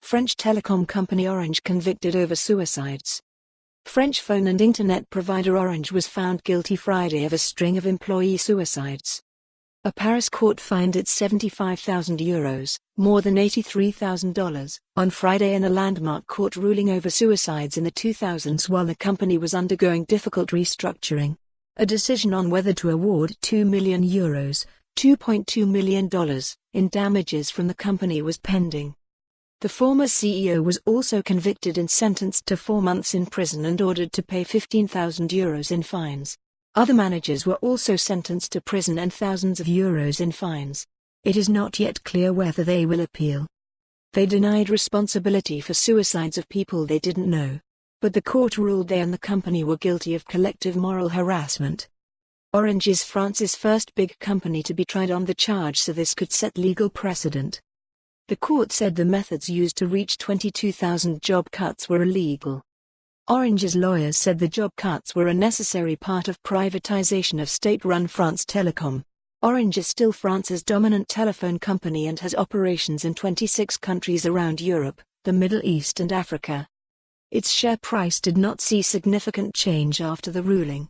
French telecom company Orange convicted over suicides. French phone and internet provider Orange was found guilty Friday of a string of employee suicides. A Paris court fined it €75,000, more than $83,000, on Friday in a landmark court ruling over suicides in the 2000s while the company was undergoing difficult restructuring. A decision on whether to award €2 million, $2.2 million, in damages from the company was pending. The former CEO was also convicted and sentenced to 4 months in prison and ordered to pay €15,000 in fines. Other managers were also sentenced to prison and thousands of euros in fines. It is not yet clear whether they will appeal. They denied responsibility for suicides of people they didn't know, but the court ruled they and the company were guilty of collective moral harassment. Orange is France's first big company to be tried on the charge, so this could set legal precedent. The court said the methods used to reach 22,000 job cuts were illegal. Orange's lawyers said the job cuts were a necessary part of privatization of state-run France Telecom. Orange is still France's dominant telephone company and has operations in 26 countries around Europe, the Middle East and Africa. Its share price did not see significant change after the ruling.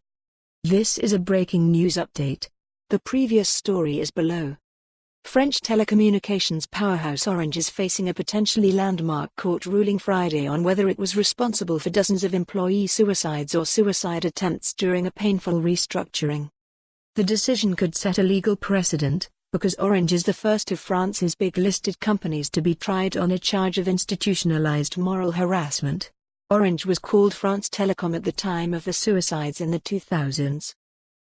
This is a breaking news update. The previous story is below. French telecommunications powerhouse Orange is facing a potentially landmark court ruling Friday on whether it was responsible for dozens of employee suicides or suicide attempts during a painful restructuring. The decision could set a legal precedent, because Orange is the first of France's big listed companies to be tried on a charge of institutionalized moral harassment. Orange was called France Telecom at the time of the suicides in the 2000s.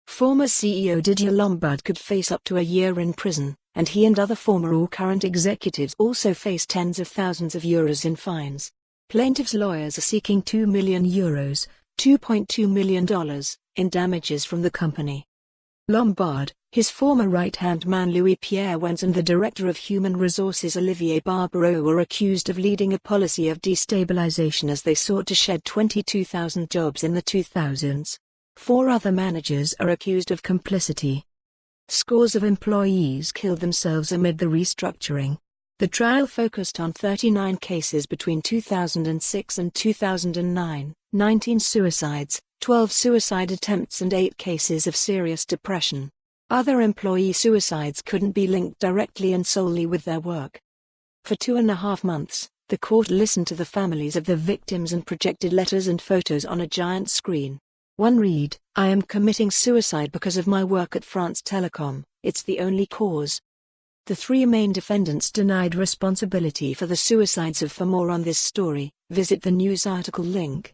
Former CEO Didier Lombard could face up to a year in prison, and he and other former or current executives also face tens of thousands of euros in fines. Plaintiffs' lawyers are seeking €2 million, $2.2 million, in damages from the company. Lombard, his former right-hand man Louis-Pierre Wenz and the director of human resources Olivier Barbaro were accused of leading a policy of destabilization as they sought to shed 22,000 jobs in the 2000s. 4 other managers are accused of complicity. Scores of employees killed themselves amid the restructuring. The trial focused on 39 cases between 2006 and 2009, 19 suicides, 12 suicide attempts and 8 cases of serious depression. Other employee suicides couldn't be linked directly and solely with their work. For 2.5 months, the court listened to the families of the victims and projected letters and photos on a giant screen. One read, "I am committing suicide because of my work at France Telecom, it's the only cause." The 3 main defendants denied responsibility for the suicides. For more on this story, visit the news article link.